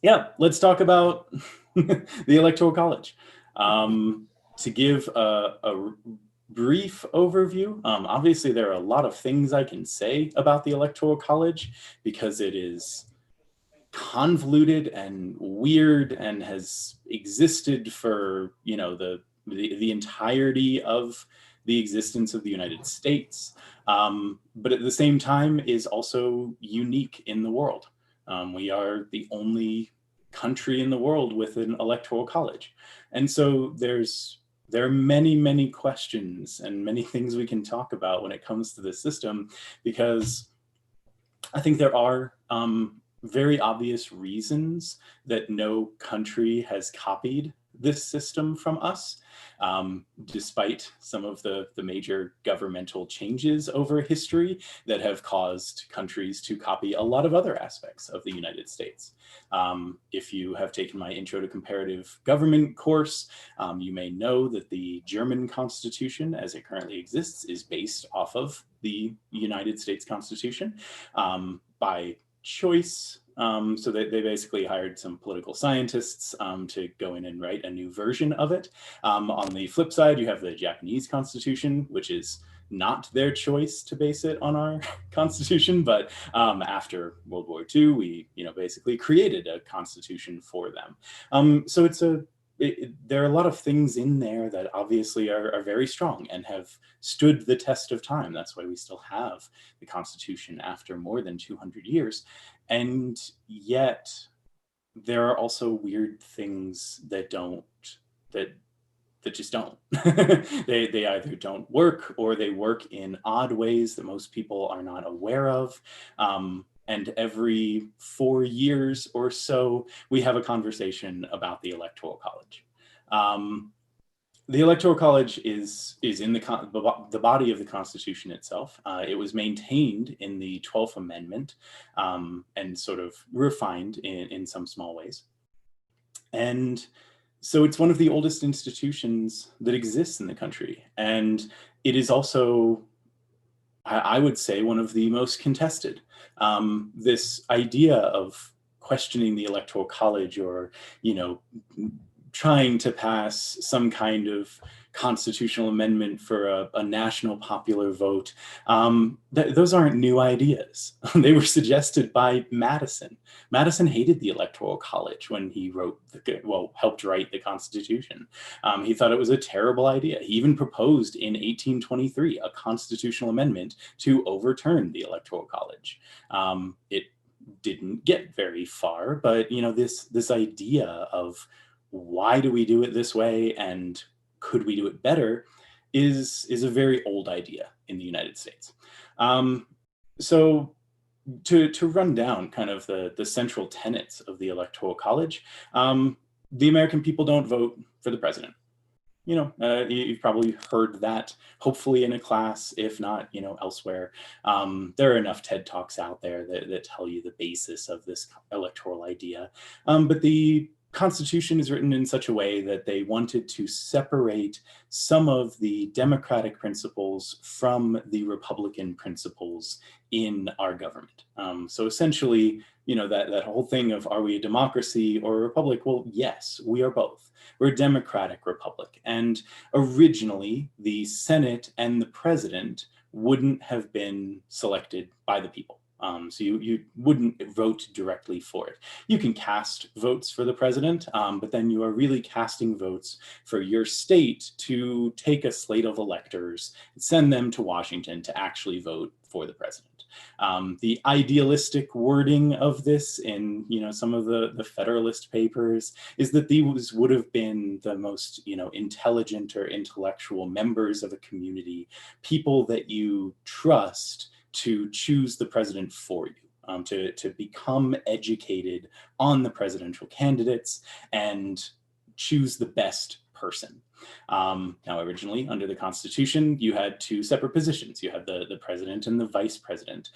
Yeah, let's talk about the Electoral College. To give a brief overview, obviously there are a lot of things I can say about the Electoral College because it is convoluted and weird and has existed for, the entirety of the existence of the United States, but at the same time is also unique in the world. We are the only country in the world with an electoral college. And so there are many questions and many things we can talk about when it comes to this system, because I think there are very obvious reasons that no country has copied this system from us, despite some of the major governmental changes over history that have caused countries to copy a lot of other aspects of the United States. If you have taken my Intro to Comparative Government course, you may know that the German Constitution, as it currently exists, is based off of the United States Constitution by choice. So they basically hired some political scientists to go in and write a new version of it. On the flip side, you have the Japanese Constitution, which is not their choice to base it on our constitution, but after World War II, we basically created a constitution for them. So there are a lot of things in there that obviously are very strong and have stood the test of time. That's why we still have the Constitution after more than 200 years. And yet there are also weird things that just don't. They either don't work or they work in odd ways that most people are not aware of. And every 4 years or so, we have a conversation about the Electoral College. The Electoral College is in the body of the Constitution itself. It was maintained in the 12th Amendment and sort of refined in some small ways. And so it's one of the oldest institutions that exists in the country. And it is also, I would say, one of the most contested. This idea of questioning the Electoral College or, trying to pass some kind of constitutional amendment for a national popular vote, those aren't new ideas. They were suggested by Madison. Madison hated the Electoral College when he helped write the Constitution. He thought it was a terrible idea. He even proposed in 1823 a constitutional amendment to overturn the Electoral College. It didn't get very far, but this idea of why do we do it this way and could we do it better is a very old idea in the United States. So to run down kind of the central tenets of the Electoral College, the American people don't vote for the president. You've probably heard that, hopefully in a class, if not, elsewhere. There are enough TED Talks out there that tell you the basis of this electoral idea. But the Constitution is written in such a way that they wanted to separate some of the democratic principles from the Republican principles in our government. So essentially, that whole thing of, are we a democracy or a republic? Well, yes, we are both. We're a democratic republic. And originally, the Senate and the president wouldn't have been selected by the people. So you wouldn't vote directly for it. You can cast votes for the president, but then you are really casting votes for your state to take a slate of electors, send them to Washington to actually vote for the president. The idealistic wording of this in some of the Federalist Papers is that these would have been the most intelligent or intellectual members of a community, people that you trust to choose the president for you, to become educated on the presidential candidates and choose the best person. Now, originally, under the Constitution, you had two separate positions. You had the president and the vice president.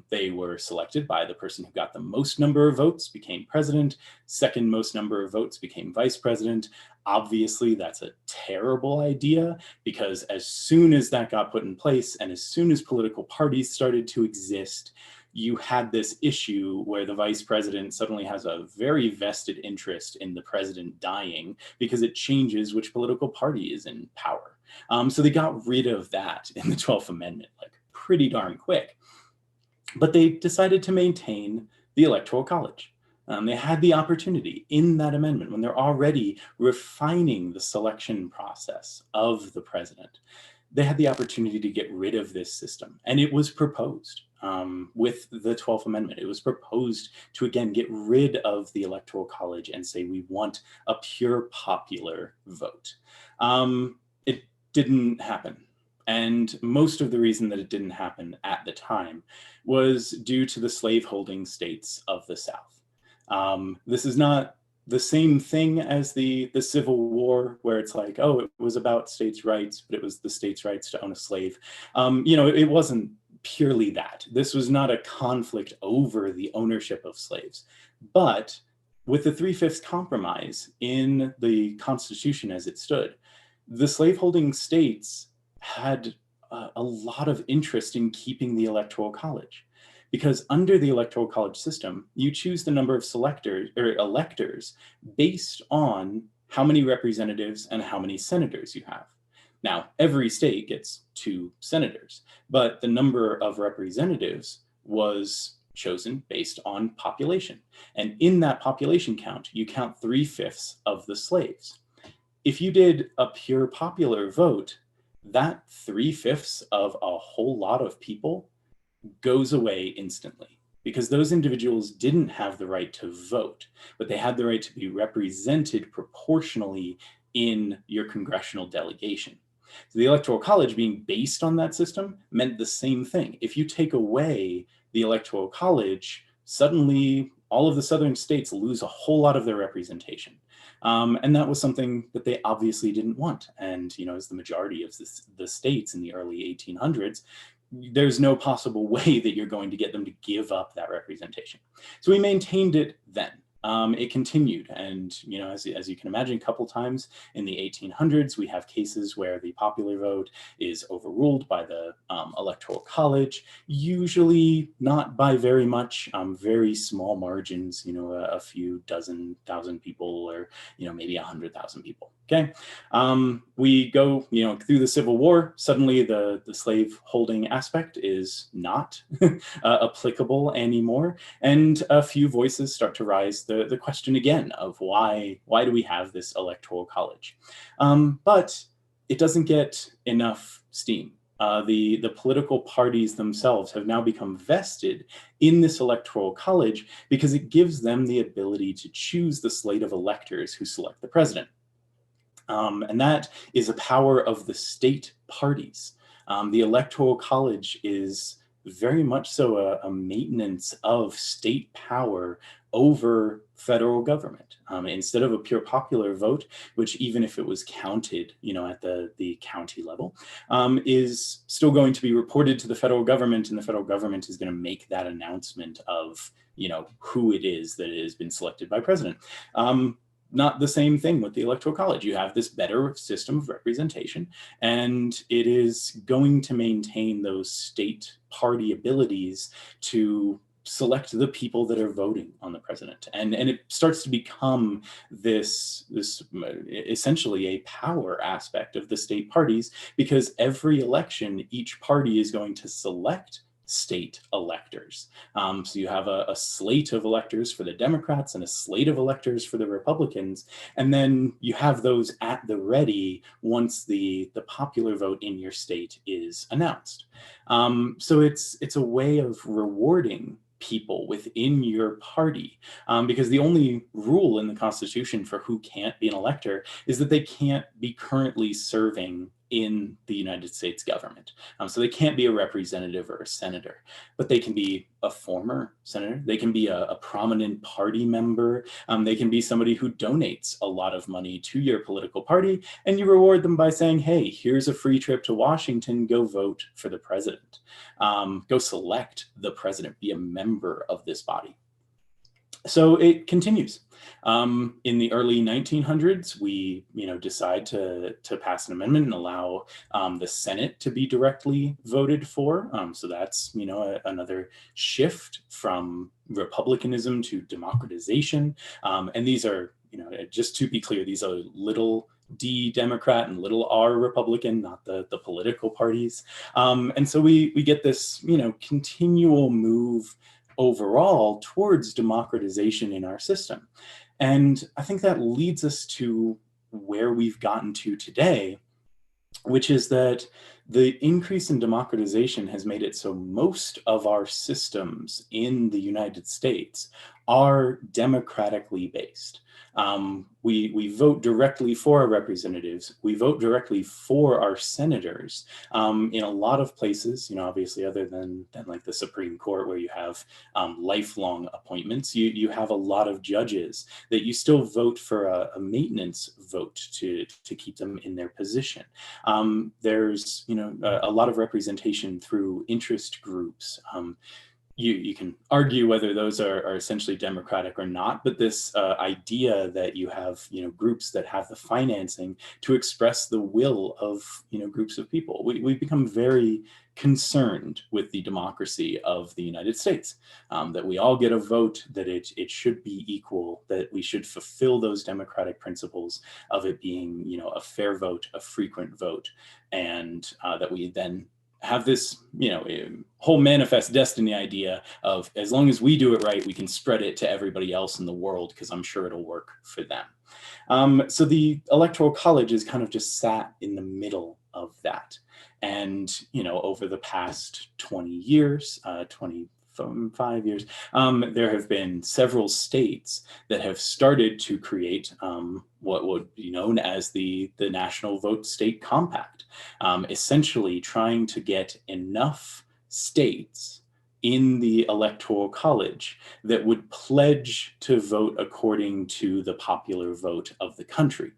They were selected by the person who got the most number of votes became president, second most number of votes became vice president. Obviously, that's a terrible idea, because as soon as that got put in place and as soon as political parties started to exist, you had this issue where the vice president suddenly has a very vested interest in the president dying because it changes which political party is in power. So they got rid of that in the 12th Amendment, like pretty darn quick. But they decided to maintain the Electoral College. They had the opportunity in that amendment, when they're already refining the selection process of the president, they had the opportunity to get rid of this system. And it was proposed with the 12th Amendment. It was proposed to, again, get rid of the Electoral College and say, we want a pure popular vote. It didn't happen. And most of the reason that it didn't happen at the time was due to the slaveholding states of the South. This is not the same thing as the Civil War, where it's like, oh, it was about states' rights, but it was the states' rights to own a slave. It wasn't purely that. This was not a conflict over the ownership of slaves. But with the 3/5 compromise in the Constitution as it stood, the slaveholding states had a lot of interest in keeping the Electoral College. Because under the Electoral College system, you choose the number of electors based on how many representatives and how many senators you have. Now, every state gets 2 senators, but the number of representatives was chosen based on population. And in that population count, you count 3/5 of the slaves. If you did a pure popular vote, that 3/5 of a whole lot of people goes away instantly, because those individuals didn't have the right to vote, but they had the right to be represented proportionally in your congressional delegation. So the Electoral College, being based on that system, meant the same thing. If you take away the Electoral College, suddenly all of the southern states lose a whole lot of their representation. And that was something that they obviously didn't want. And, as the majority of the states in the early 1800s, there's no possible way that you're going to get them to give up that representation. So we maintained it then. It continued, and as you can imagine, a couple times in the 1800s, we have cases where the popular vote is overruled by the Electoral College, usually not by very much, very small margins, a few dozen thousand people, or maybe 100,000 people. Okay, we go through the Civil War. Suddenly, the slave holding aspect is not applicable anymore, and a few voices start to rise. The question again of why do we have this Electoral College? But it doesn't get enough steam. The political parties themselves have now become vested in this Electoral College because it gives them the ability to choose the slate of electors who select the president. And that is a power of the state parties. The Electoral College is very much so a maintenance of state power over federal government. Instead of a pure popular vote, which even if it was counted, at the county level, is still going to be reported to the federal government, and the federal government is going to make that announcement of, who it is that has been selected by president. Not the same thing with the Electoral College. You have this better system of representation, and it is going to maintain those state party abilities to select the people that are voting on the president. And it starts to become this essentially a power aspect of the state parties, because every election, each party is going to select state electors. So you have a slate of electors for the Democrats and a slate of electors for the Republicans, and then you have those at the ready once the popular vote in your state is announced. So it's a way of rewarding people within your party, because the only rule in the Constitution for who can't be an elector is that they can't be currently serving in the United States government. So they can't be a representative or a senator, but they can be a former senator. They can be a prominent party member. They can be somebody who donates a lot of money to your political party, and you reward them by saying, hey, here's a free trip to Washington, go vote for the president. Go select the president, be a member of this body. So it continues. In the early 1900s, we decide to pass an amendment and allow the Senate to be directly voted for. So that's another shift from republicanism to democratization. And these are, just to be clear, these are little D Democrat and little R Republican, not the political parties. And so we get this continual move overall towards democratization in our system. And I think that leads us to where we've gotten to today, which is that the increase in democratization has made it so most of our systems in the United States are democratically based. We vote directly for our representatives. We vote directly for our senators. In a lot of places, obviously other than like the Supreme Court, where you have lifelong appointments, you have a lot of judges that you still vote for a maintenance vote to keep them in their position. There's a lot of representation through interest groups. You can argue whether those are essentially democratic or not, but this idea that you have groups that have the financing to express the will of groups of people. We've become very concerned with the democracy of the United States, that we all get a vote, that it should be equal, that we should fulfill those democratic principles of it being a fair vote, a frequent vote, and that we then have this, whole manifest destiny idea of, as long as we do it right, we can spread it to everybody else in the world, because I'm sure it'll work for them. So the Electoral College has kind of just sat in the middle of that. And, over the past 20 years, 25 years, there have been several states that have started to create what would be known as the National Vote State Compact, essentially trying to get enough states in the Electoral College that would pledge to vote according to the popular vote of the country.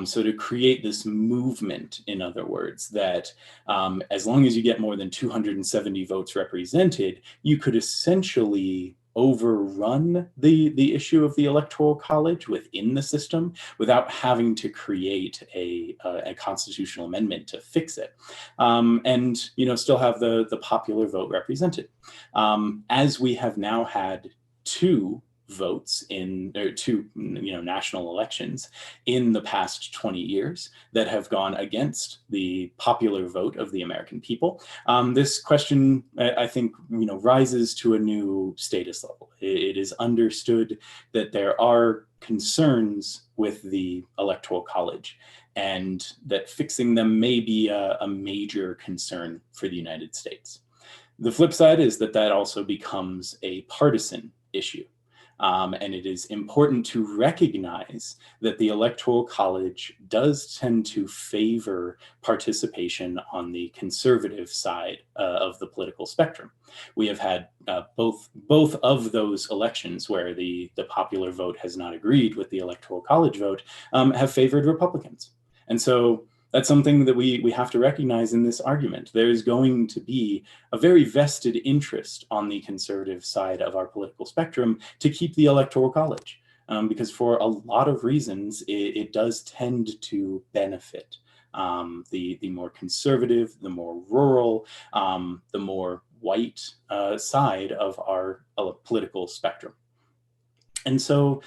So to create this movement, in other words, that as long as you get more than 270 votes represented, you could essentially overrun the issue of the Electoral College within the system without having to create a constitutional amendment to fix it, and still have the popular vote represented. As we have now had two votes in or two national elections in the past 20 years that have gone against the popular vote of the American people. This question, I think, rises to a new status level. It is understood that there are concerns with the Electoral College, and that fixing them may be a major concern for the United States. The flip side is that also becomes a partisan issue. And it is important to recognize that the Electoral College does tend to favor participation on the conservative side of the political spectrum. We have had both of those elections where the popular vote has not agreed with the Electoral College vote, have favored Republicans. And so that's something that we have to recognize in this argument. There's going to be a very vested interest on the conservative side of our political spectrum to keep the Electoral College, because for a lot of reasons, it does tend to benefit the more conservative, the more rural, the more white side of our political spectrum. And so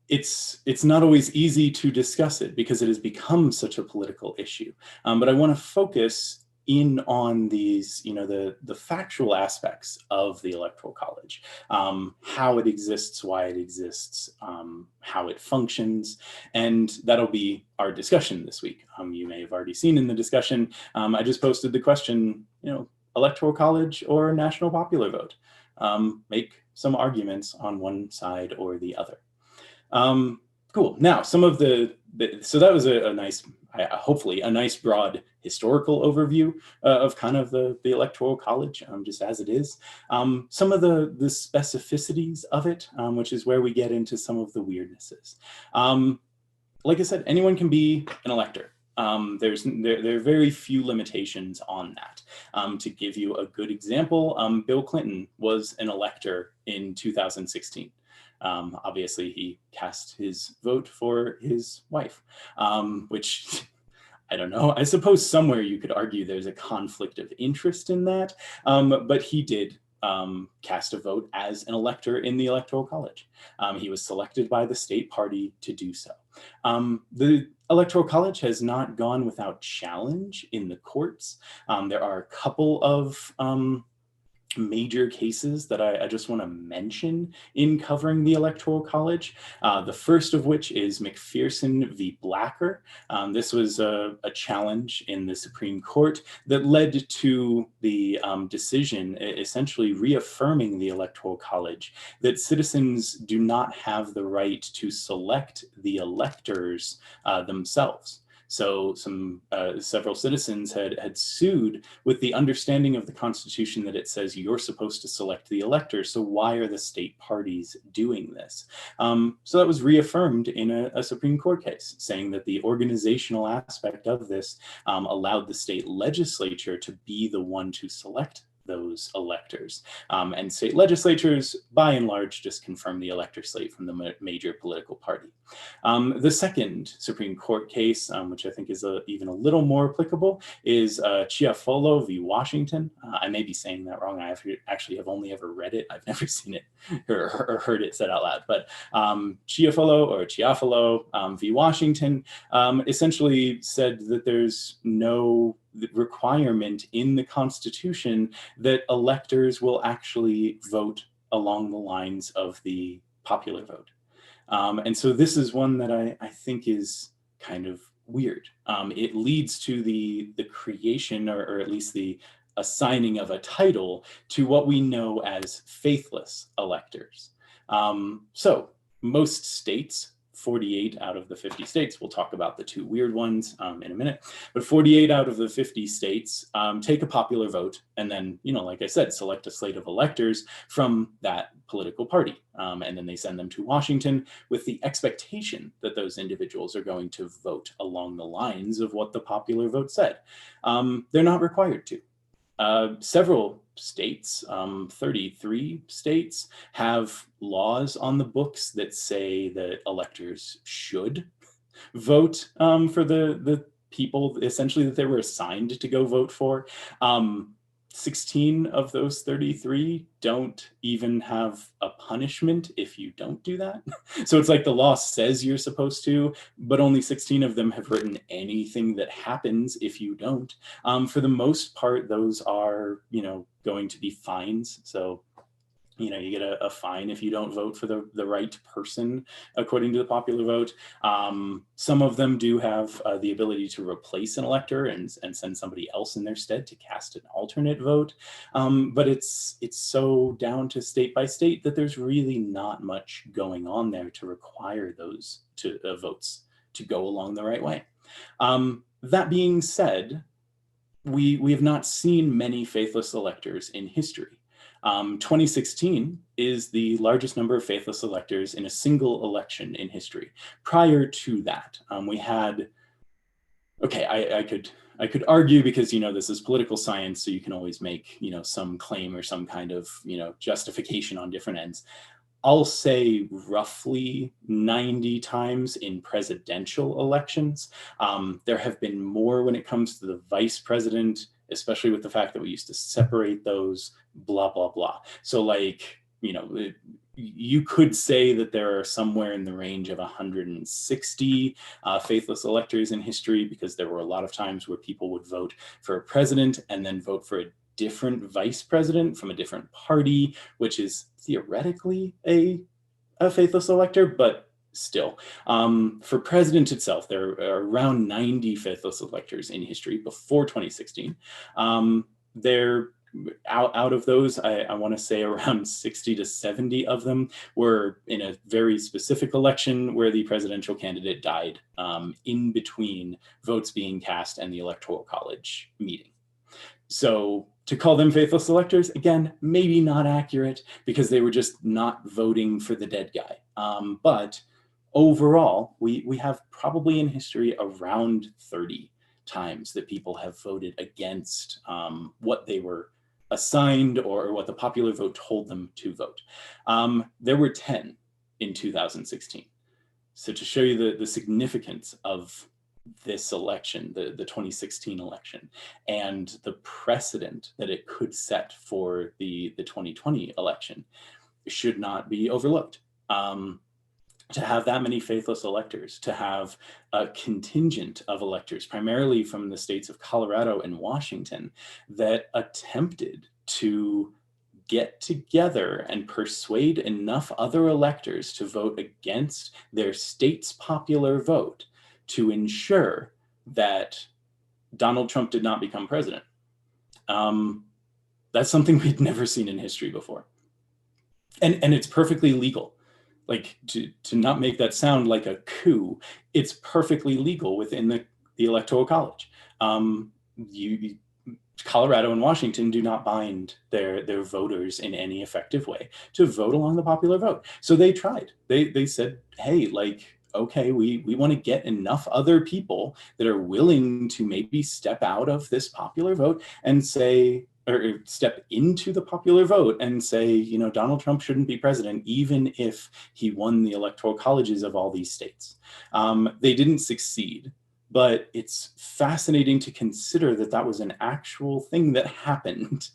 it's not always easy to discuss it because it has become such a political issue. But I want to focus in on these, the factual aspects of the Electoral College, how it exists, why it exists, how it functions, and that'll be our discussion this week. You may have already seen in the discussion, I just posted the question, Electoral College or national popular vote? Make some arguments on one side or the other. Cool. Now, some of so that was a nice, hopefully a nice broad historical overview of kind of the Electoral College, just as it is. Some of the specificities of it, which is where we get into some of the weirdnesses. Like I said, anyone can be an elector. There are very few limitations on that. To give you a good example, Bill Clinton was an elector in 2016. Obviously, he cast his vote for his wife, which I don't know. I suppose somewhere you could argue there's a conflict of interest in that, but he did cast a vote as an elector in the Electoral College. He was selected by the state party to do so. The Electoral College has not gone without challenge in the courts. There are a couple of major cases that I just want to mention in covering the Electoral College. The first of which is McPherson v. Blacker. This was a challenge in the Supreme Court that led to the decision essentially reaffirming the Electoral College that citizens do not have the right to select the electors themselves. So several citizens had sued with the understanding of the Constitution that it says you're supposed to select the electors. So why are the state parties doing this? So that was reaffirmed in a Supreme Court case, saying that the organizational aspect of this allowed the state legislature to be the one to select those electors. And state legislatures, by and large, just confirm the elector slate from the major political party. The second Supreme Court case, which I think is even a little more applicable, is Chiafolo v. Washington. I may be saying that wrong. I actually have only ever read it. I've never seen it or heard it said out loud. But Chiafolo v. Washington essentially said that there's no requirement in the Constitution that electors will actually vote along the lines of the popular vote. And so this is one that I think is kind of weird. It leads to the creation, or at least the assigning of a title to what we know as faithless electors. So most states, 48 out of the 50 states, we'll talk about the two weird ones in a minute, but 48 out of the 50 states take a popular vote and then, like I said, select a slate of electors from that political party. And then they send them to Washington with the expectation that those individuals are going to vote along the lines of what the popular vote said. They're not required to. Several states, 33 states, have laws on the books that say that electors should vote for the people essentially that they were assigned to go vote for. 16 of those 33 don't even have a punishment if you don't do that. So it's like the law says you're supposed to, but only 16 of them have written anything that happens if you don't. For the most part, those are, going to be fines. So you get a fine if you don't vote for the right person according to the popular vote. Some of them do have the ability to replace an elector and send somebody else in their stead to cast an alternate vote. But it's so down to state by state that there's really not much going on there to require those votes to go along the right way. That being said, we have not seen many faithless electors in history. 2016 is the largest number of faithless electors in a single election in history. Prior to that, we had, I could argue because, this is political science, so you can always make, some claim or some kind of, justification on different ends. I'll say roughly 90 times in presidential elections. There have been more when it comes to the vice president, especially with the fact that we used to separate those, blah, blah, blah. So you could say that there are somewhere in the range of 160 faithless electors in history, because there were a lot of times where people would vote for a president and then vote for a different vice president from a different party, which is theoretically a faithless elector, but still. For president itself, there are around 90 faithless electors in history before 2016. They're out of those, I want to say around 60 to 70 of them were in a very specific election where the presidential candidate died in between votes being cast and the Electoral College meeting. So to call them faithless electors, again, maybe not accurate, because they were just not voting for the dead guy. But overall, we have probably in history around 30 times that people have voted against what they were assigned or what the popular vote told them to vote. There were 10 in 2016. So to show you the significance of this election, the 2016 election, and the precedent that it could set for the 2020 election should not be overlooked. To have that many faithless electors, to have a contingent of electors, primarily from the states of Colorado and Washington, that attempted to get together and persuade enough other electors to vote against their state's popular vote to ensure that Donald Trump did not become president. That's something we'd never seen in history before. And it's perfectly legal. Like, to not make that sound like a coup, it's perfectly legal within the Electoral College. Colorado and Washington do not bind their voters in any effective way to vote along the popular vote. So they tried. They said, hey, like, okay, we want to get enough other people that are willing to maybe step out of this popular vote and say, or step into the popular vote and say, you know, Donald Trump shouldn't be president, even if he won the electoral colleges of all these states. They didn't succeed, but it's fascinating to consider that that was an actual thing that happened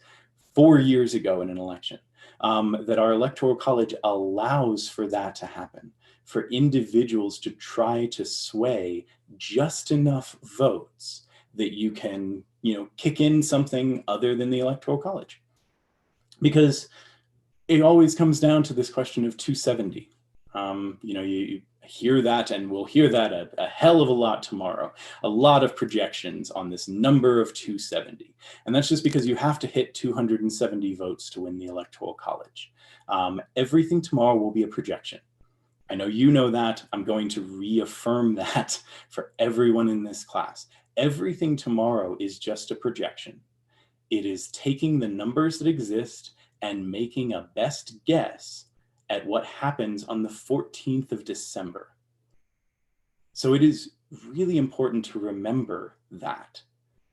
4 years ago in an election, that our electoral college allows for that to happen, for individuals to try to sway just enough votes that you can, you know, kick in something other than the electoral college. Because it always comes down to this question of 270. You know, you hear that, and we'll hear that a hell of a lot tomorrow. A lot of projections on this number of 270. And that's just because you have to hit 270 votes to win the electoral college. Everything tomorrow will be a projection. I know you know that. I'm going to reaffirm that for everyone in this class. Everything tomorrow is just a projection. It is taking the numbers that exist and making a best guess at what happens on the 14th of December. So it is really important to remember that.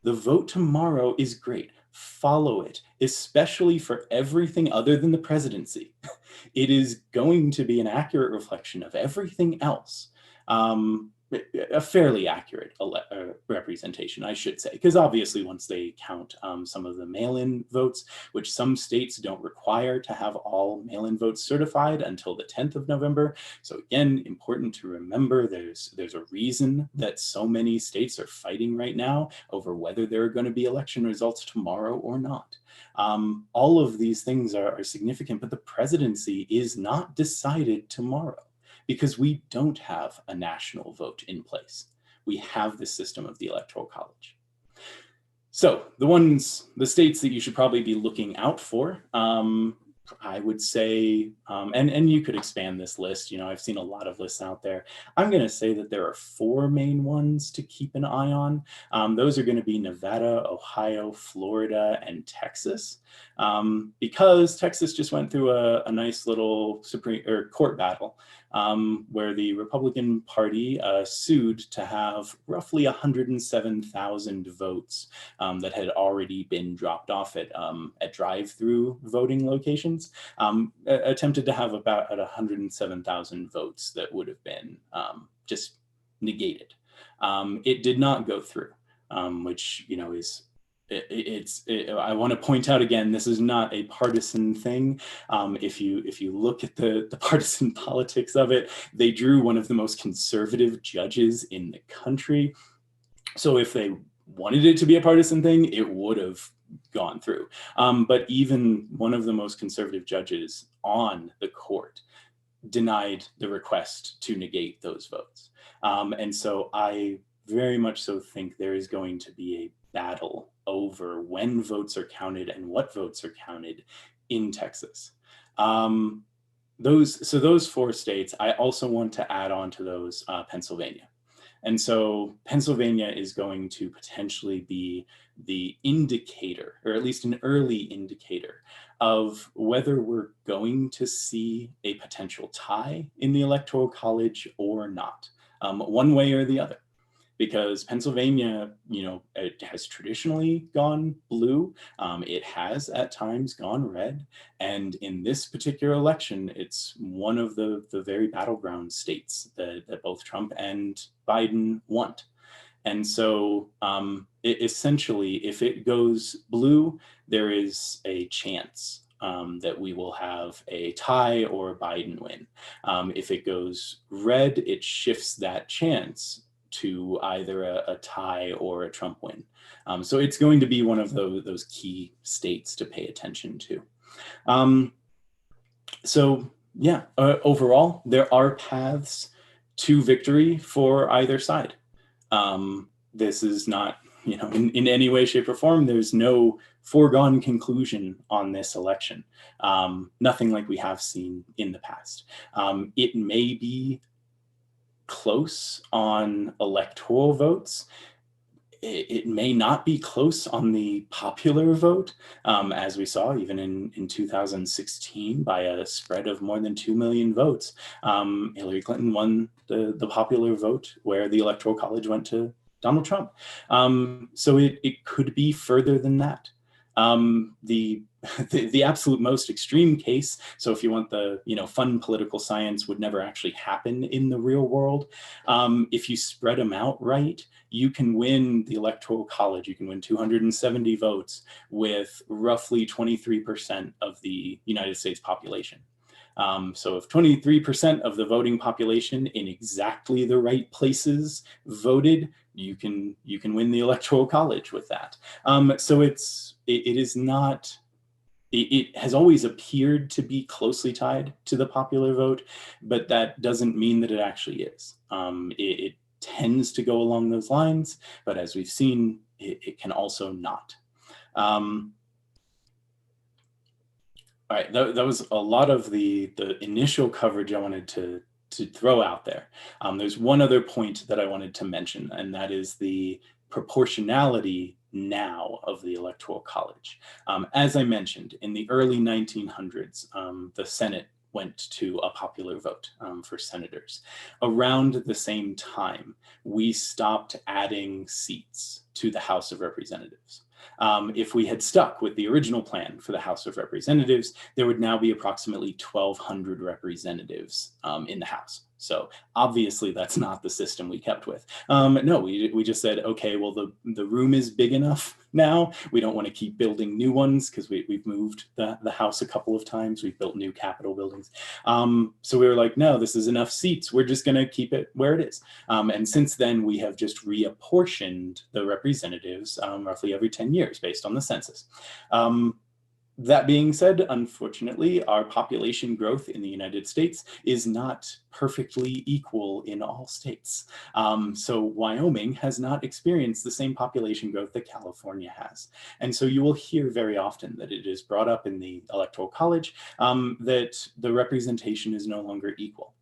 The vote tomorrow is great. Follow it, especially for everything other than the presidency. It is going to be an accurate reflection of everything else. A fairly accurate representation, I should say, because obviously once they count some of the mail-in votes, which some states don't require to have all mail-in votes certified until the 10th of November. So again, important to remember there's a reason that so many states are fighting right now over whether there are going to be election results tomorrow or not. All of these things are significant, but the presidency is not decided tomorrow, because we don't have a national vote in place. We have the system of the Electoral College. So the states that you should probably be looking out for, I would say, and you could expand this list, you know, I've seen a lot of lists out there. I'm gonna say that there are 4 main ones to keep an eye on. Those are gonna be Nevada, Ohio, Florida, and Texas. Because Texas just went through a nice little court battle where the Republican Party sued to have roughly 107,000 votes that had already been dropped off at drive-through voting locations, attempted to have about 107,000 votes that would have been just negated. It did not go through, which, you know, is I want to point out again, this is not a partisan thing. If you look at the partisan politics of it, they drew one of the most conservative judges in the country. So if they wanted it to be a partisan thing, it would have gone through. But even one of the most conservative judges on the court denied the request to negate those votes. And so I very much so think there is going to be a battle over when votes are counted and what votes are counted in Texas. Those 4 states, I also want to add on to those Pennsylvania. And so Pennsylvania is going to potentially be the indicator, or at least an early indicator, of whether we're going to see a potential tie in the Electoral College or not, one way or the other. because Pennsylvania, it has traditionally gone blue. It has at times gone red. And in this particular election, it's one of the very battleground states that both Trump and Biden want. And so essentially, if it goes blue, there is a chance that we will have a tie or a Biden win. If it goes red, it shifts that chance to either a tie or a Trump win. So it's going to be one of those key states to pay attention to. So yeah, overall, there are paths to victory for either side. This is not, in any way, shape, or form, there's no foregone conclusion on this election. Nothing like we have seen in the past. It may be close on electoral votes. It may not be close on the popular vote, as we saw even in 2016 by a spread of more than 2 million votes. Hillary Clinton won the popular vote where the Electoral College went to Donald Trump. So it could be further than that. The absolute most extreme case, so if you want the fun political science would never actually happen in the real world, if you spread them out right, you can win the Electoral College. You can win 270 votes with roughly 23% of the United States population. So if 23% of the voting population in exactly the right places voted, you can win the Electoral College with that. So it is not. It has always appeared to be closely tied to the popular vote, but that doesn't mean that it actually is. It tends to go along those lines, but as we've seen, it can also not. All right, that was a lot of the initial coverage I wanted to throw out there. There's one other point that I wanted to mention, and that is the proportionality now of the Electoral College. As I mentioned, in the early 1900s, the Senate went to a popular vote for senators. Around the same time, we stopped adding seats to the House of Representatives. If we had stuck with the original plan for the House of Representatives, there would now be approximately 1,200 representatives in the House. So obviously that's not the system we kept with. No, we just said, okay, well, the room is big enough now. We don't want to keep building new ones because we've moved the House a couple of times. We've built new Capitol buildings. So we were like, no, this is enough seats. We're just going to keep it where it is. And since then, we have just reapportioned the representatives roughly every 10 years based on the census. That being said, unfortunately, our population growth in the United States is not perfectly equal in all states. So Wyoming has not experienced the same population growth that California has. And so you will hear very often that it is brought up in the Electoral College that the representation is no longer equal.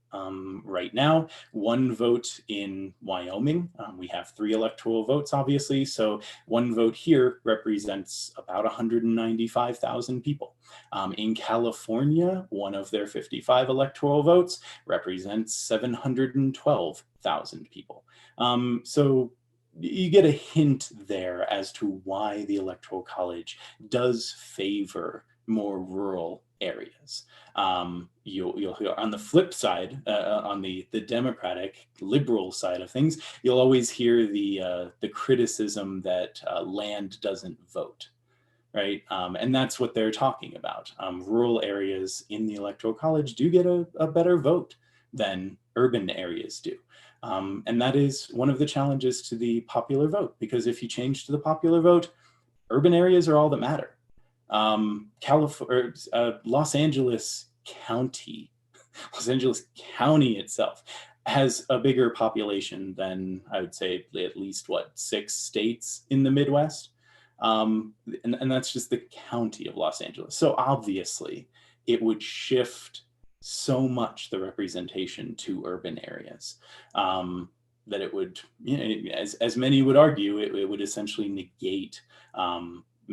Right now, one vote in Wyoming, we have 3 electoral votes, obviously, so one vote here represents about 195,000 people. In California, one of their 55 electoral votes represents 712,000 people. So you get a hint there as to why the Electoral College does favor more rural areas. You'll hear on the flip side, on the Democratic liberal side of things, you'll always hear the criticism that land doesn't vote, right? And that's what they're talking about. Rural areas in the Electoral College do get a better vote than urban areas do. And that is one of the challenges to the popular vote, because if you change to the popular vote, urban areas are all that matter. Los Angeles County itself has a bigger population than, I would say, at least 6 states in the Midwest. And that's just the county of Los Angeles. So obviously it would shift so much the representation to urban areas that it would, as many would argue, it would essentially negate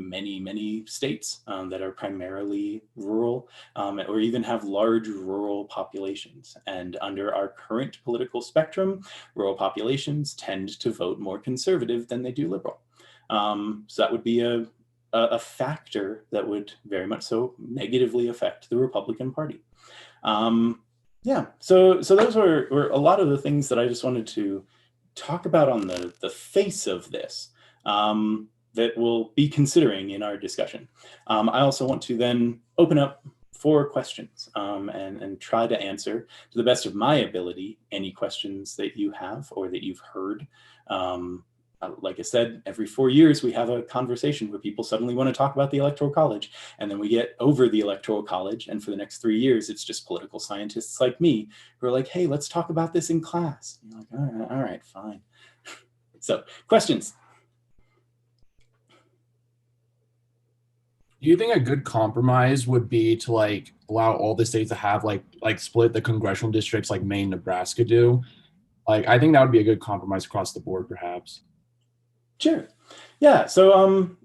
many states that are primarily rural, or even have large rural populations. And under our current political spectrum, rural populations tend to vote more conservative than they do liberal. So that would be a factor that would very much so negatively affect the Republican Party. Yeah, so those were a lot of the things that I just wanted to talk about on the face of this, that we'll be considering in our discussion. I also want to then open up for questions, and try to answer to the best of my ability any questions that you have or that you've heard. Like I said, every 4 years we have a conversation where people suddenly want to talk about the Electoral College, and then we get over the Electoral College, and for the next 3 years it's just political scientists like me who are like, hey, let's talk about this in class. And you're like, all right, fine. So, questions? Do you think a good compromise would be to like allow all the states to have like split the congressional districts like Maine, Nebraska do? Like I think that would be a good compromise across the board, perhaps. Sure. Yeah, so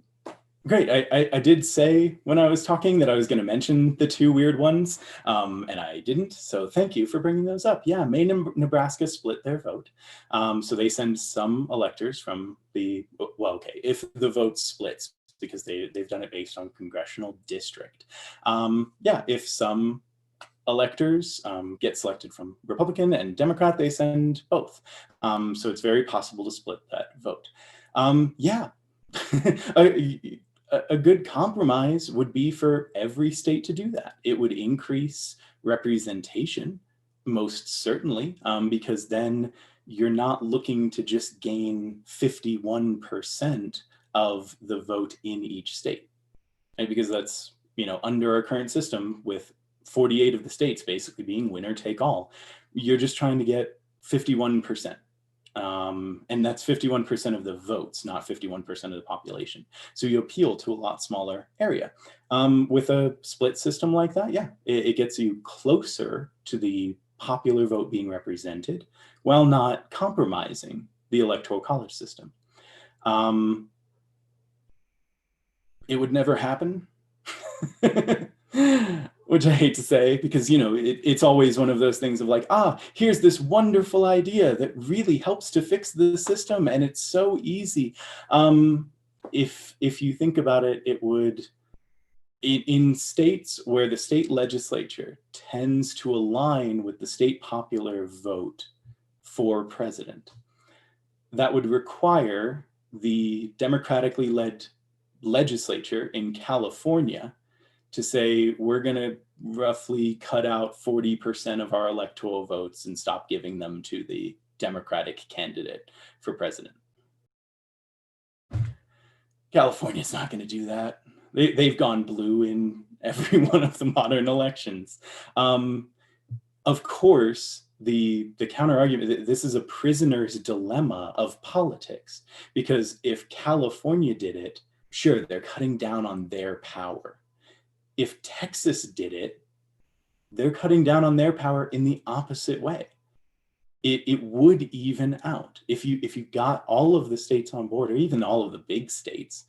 great. I did say when I was talking that I was going to mention the two weird ones, and I didn't. So thank you for bringing those up. Yeah, Maine and Nebraska split their vote. So they send some electors from the, well, okay, if the vote splits, because they've done it based on congressional district. Yeah, if some electors get selected from Republican and Democrat, they send both. So it's very possible to split that vote. Yeah. A good compromise would be for every state to do that. It would increase representation, most certainly, because then you're not looking to just gain 51% of the vote in each state, right? Because that's, under our current system with 48 of the states basically being winner take all, you're just trying to get 51%. And that's 51% of the votes, not 51% of the population. So you appeal to a lot smaller area. With a split system like that, yeah, it gets you closer to the popular vote being represented while not compromising the Electoral College system. It would never happen. Which I hate to say, because it's always one of those things of like, here's this wonderful idea that really helps to fix the system, and it's so easy. If you think about it, it would, in states where the state legislature tends to align with the state popular vote for president, that would require the democratically led legislature in California to say, we're going to roughly cut out 40% of our electoral votes and stop giving them to the Democratic candidate for president. California's not going to do that. They've gone blue in every one of the modern elections. Of course, the counter argument, this is a prisoner's dilemma of politics, because if California did it, sure, they're cutting down on their power. If Texas did it, they're cutting down on their power in the opposite way. It would even out. If you got all of the states on board, or even all of the big states,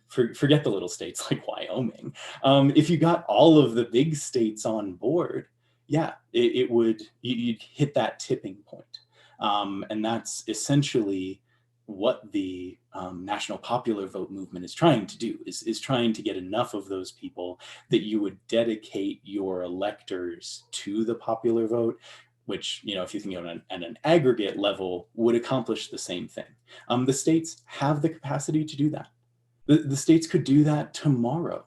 forget the little states like Wyoming. If you got all of the big states on board, yeah, you'd hit that tipping point. And that's essentially what the national popular vote movement is trying to do, is trying to get enough of those people that you would dedicate your electors to the popular vote, which, if you think of it at an aggregate level, would accomplish the same thing. The states have the capacity to do that. The states could do that tomorrow.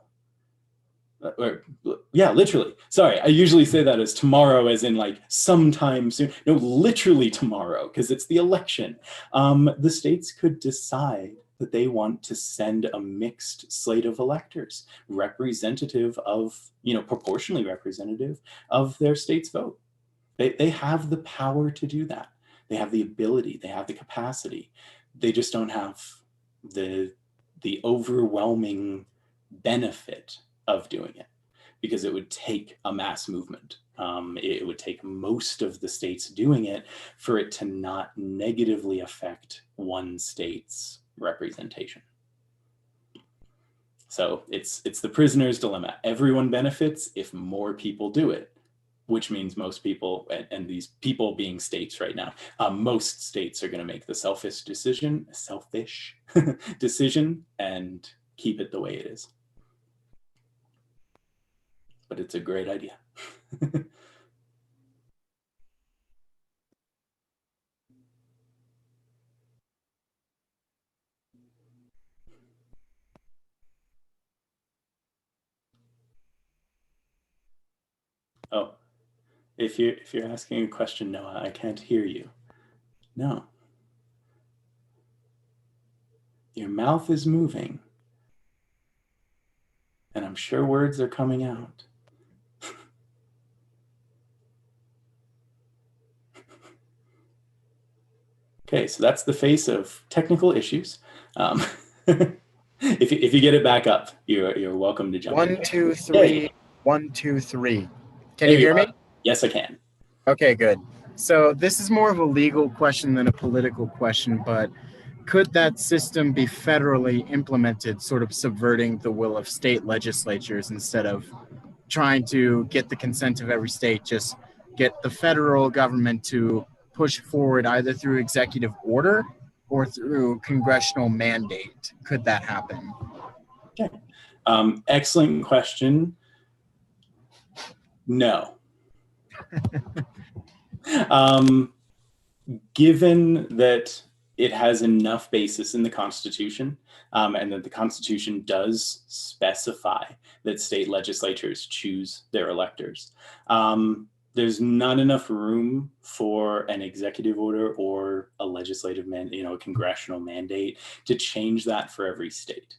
Yeah, literally. Sorry, I usually say that as tomorrow, as in like sometime soon. No, literally tomorrow, because it's the election. The states could decide that they want to send a mixed slate of electors, representative of, proportionally representative of their state's vote. They have the power to do that. They have the ability, they have the capacity. They just don't have the overwhelming benefit of doing it, because it would take a mass movement. It would take most of the states doing it for it to not negatively affect one state's representation. So it's the prisoner's dilemma. Everyone benefits if more people do it, which means most people, and these people being states right now, most states are going to make the selfish decision and keep it the way it is. But it's a great idea. Oh, if you're asking a question, Noah, I can't hear you. No. Your mouth is moving. And I'm sure words are coming out. Okay, so that's the face of technical issues. If you get it back up, you're welcome to jump in. 1, 2, 3. Yay. 1, 2, 3. Can There you hear are. me? Yes, I can. Okay, good. So this is more of a legal question than a political question, but could that system be federally implemented, sort of subverting the will of state legislatures instead of trying to get the consent of every state, just get the federal government to push forward either through executive order or through congressional mandate? Could that happen? Okay. Excellent question. No. Given that it has enough basis in the Constitution, and that the Constitution does specify that state legislatures choose their electors, there's not enough room for an executive order or a legislative a congressional mandate to change that for every state.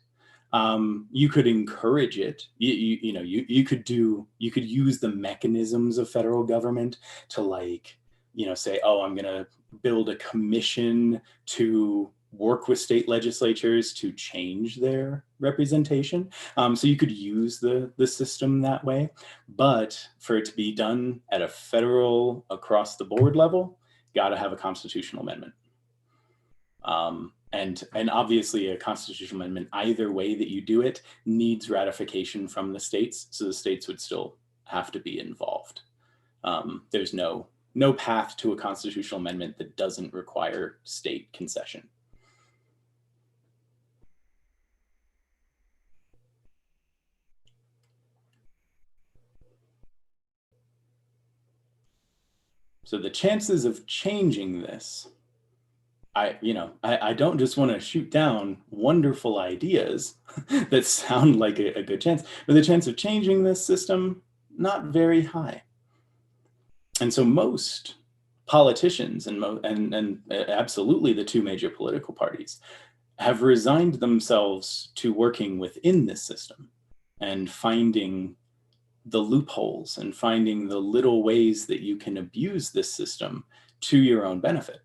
You could encourage it. You could use the mechanisms of federal government to say, oh, I'm going to build a commission to work with state legislatures to change their representation. So you could use the system that way, but for it to be done at a federal across the board level, got to have a constitutional amendment. And obviously a constitutional amendment, either way that you do it, needs ratification from the states. So the states would still have to be involved. There's no path to a constitutional amendment that doesn't require state concession. So the chances of changing this, I don't just want to shoot down wonderful ideas that sound like a good chance, but the chance of changing this system, not very high. And so most politicians and absolutely the two major political parties have resigned themselves to working within this system and finding the loopholes and finding the little ways that you can abuse this system to your own benefit.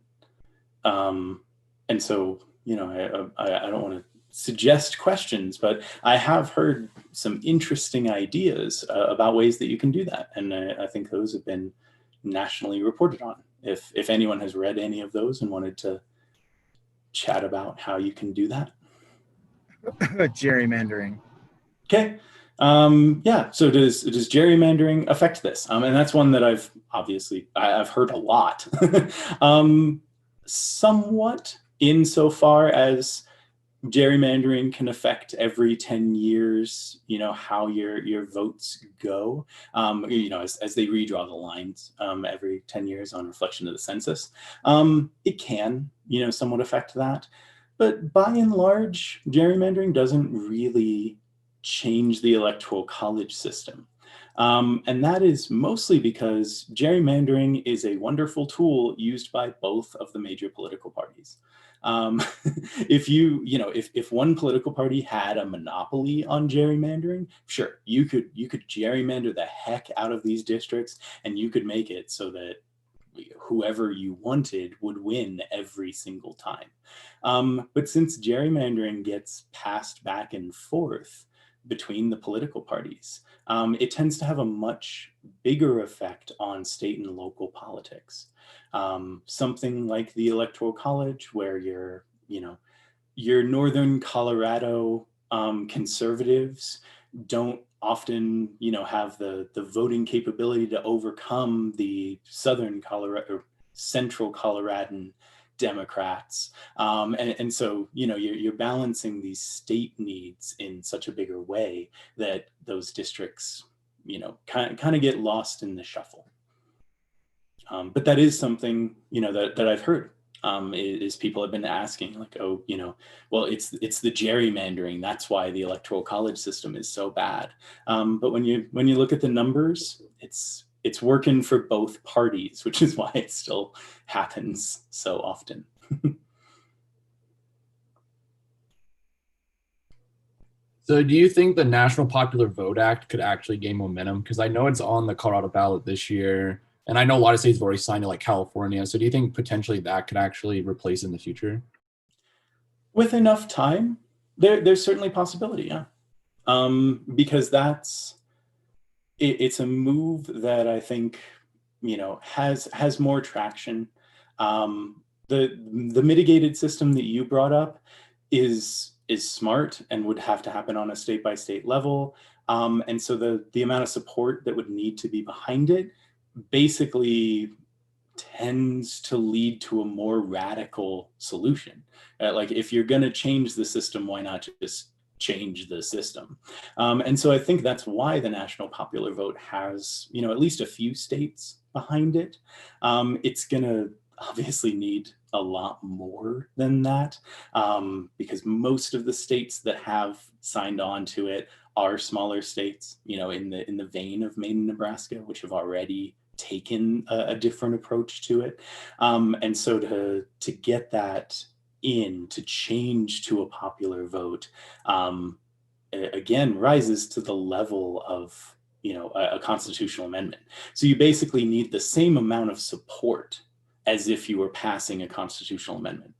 And so, I don't want to suggest questions, but I have heard some interesting ideas about ways that you can do that. And I think those have been nationally reported on. If anyone has read any of those and wanted to chat about how you can do that. Gerrymandering. Okay. Yeah. So does gerrymandering affect this? And that's one that I've heard a lot. Somewhat, insofar as gerrymandering can affect every 10 years, how your votes go, as they redraw the lines every 10 years on reflection of the census. It can, somewhat affect that. But by and large, gerrymandering doesn't really change the electoral college system. And that is mostly because gerrymandering is a wonderful tool used by both of the major political parties. If one political party had a monopoly on gerrymandering, sure, you could gerrymander the heck out of these districts, and you could make it so that whoever you wanted would win every single time. But since gerrymandering gets passed back and forth between the political parties, it tends to have a much bigger effect on state and local politics. Something like the Electoral College, where your Northern Colorado conservatives don't often, have the voting capability to overcome the Southern Colorado or Central Coloradan Democrats. And so, you're balancing these state needs in such a bigger way that those districts, kind of get lost in the shuffle. But that is something, that I've heard, is people have been asking, like, oh, well, it's the gerrymandering. That's why the electoral college system is so bad. But when you look at the numbers, it's working for both parties, which is why it still happens so often. So do you think the National Popular Vote Act could actually gain momentum? Because I know it's on the Colorado ballot this year, and I know a lot of states have already signed it, like California. So do you think potentially that could actually replace in the future? With enough time, there's certainly possibility, yeah. Because it's a move that I think, has more traction. The mitigated system that you brought up is smart and would have to happen on a state by state level. And so the amount of support that would need to be behind it basically tends to lead to a more radical solution. Like, if you're going to change the system, why not just change the system? And so I think that's why the National Popular Vote has, at least a few states behind it. It's going to obviously need a lot more than that, because most of the states that have signed on to it are smaller states, in the vein of Maine and Nebraska, which have already taken a different approach to it. And so to get that to change to a popular vote, again, rises to the level of, a constitutional amendment. So you basically need the same amount of support as if you were passing a constitutional amendment.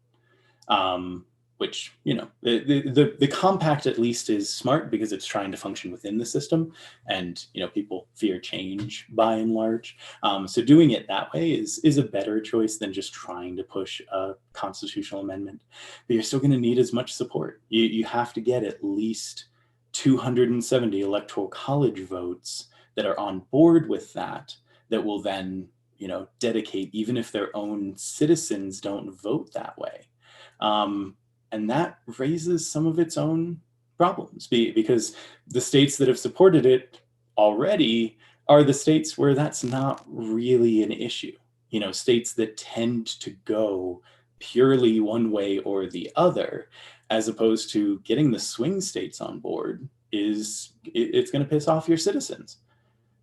Which, the compact at least is smart because it's trying to function within the system, and, people fear change by and large. So doing it that way is a better choice than just trying to push a constitutional amendment. But you're still going to need as much support. You have to get at least 270 electoral college votes that are on board with that will then, dedicate, even if their own citizens don't vote that way. And that raises some of its own problems, because the states that have supported it already are the states where that's not really an issue. States that tend to go purely one way or the other, as opposed to getting the swing states on board, it's going to piss off your citizens,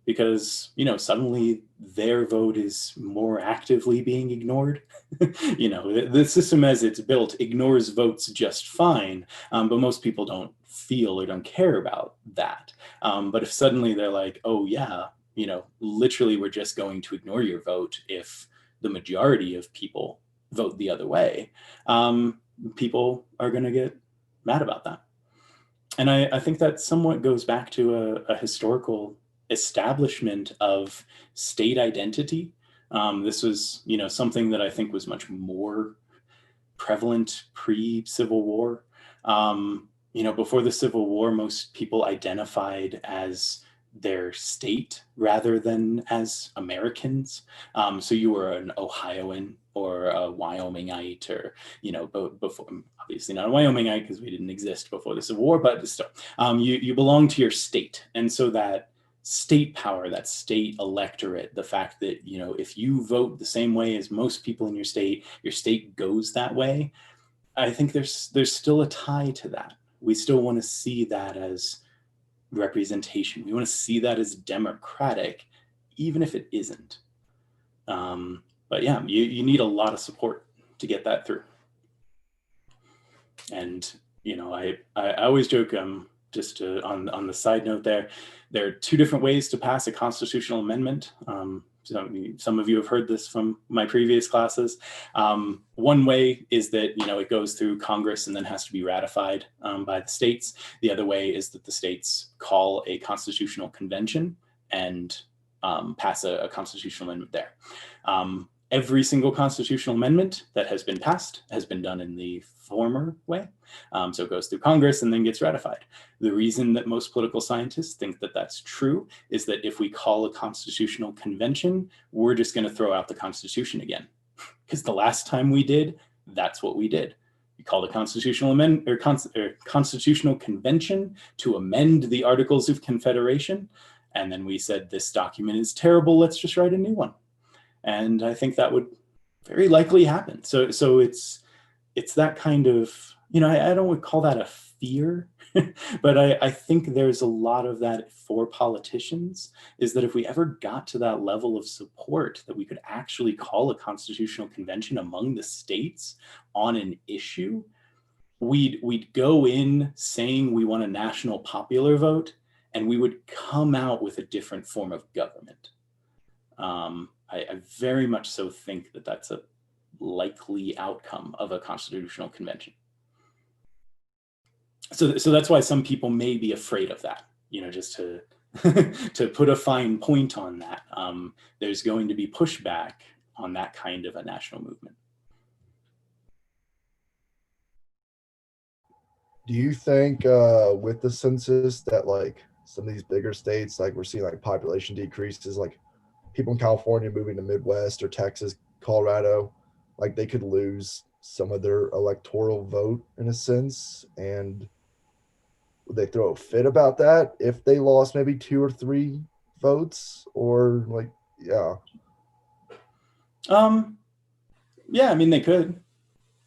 because, suddenly their vote is more actively being ignored. The system as it's built ignores votes just fine, but most people don't feel or don't care about that. But if suddenly they're like, oh yeah, literally we're just going to ignore your vote if the majority of people vote the other way, people are going to get mad about that. And I think that somewhat goes back to a historical establishment of state identity. This was, something that I think was much more prevalent pre-Civil War. Before the Civil War, most people identified as their state rather than as Americans. So you were an Ohioan or a Wyomingite, or, before, obviously not a Wyomingite because we didn't exist before the Civil War, but still, you belong to your state. And so that state power, that state electorate, the fact that, if you vote the same way as most people in your state goes that way, I think there's still a tie to that. We still want to see that as representation. We want to see that as democratic, even if it isn't. But yeah, you need a lot of support to get that through. And, I always joke, just on the side note there are two different ways to pass a constitutional amendment. Some of you have heard this from my previous classes. One way is that, it goes through Congress and then has to be ratified by the states. The other way is that the states call a constitutional convention and pass a constitutional amendment there. every single constitutional amendment that has been passed has been done in the former way. So it goes through Congress and then gets ratified. The reason that most political scientists think that that's true is that if we call a constitutional convention, we're just going to throw out the Constitution again. Because the last time we did, that's what we did. We called a constitutional constitutional convention to amend the Articles of Confederation. And then we said, this document is terrible, let's just write a new one. And I think that would very likely happen. So it's that kind of, I don't call that a fear, but I think there's a lot of that for politicians, is that if we ever got to that level of support that we could actually call a constitutional convention among the states on an issue, we'd go in saying we want a national popular vote, and we would come out with a different form of government. I very much so think that that's a likely outcome of a constitutional convention. So that's why some people may be afraid of that, just to to put a fine point on that. There's going to be pushback on that kind of a national movement. Do you think with the census that like some of these bigger states, like we're seeing like population decreases, like people in California moving to Midwest or Texas, Colorado, like they could lose some of their electoral vote in a sense? And would they throw a fit about that if they lost maybe 2 or 3 votes? Or like, yeah. Yeah, I mean, they could.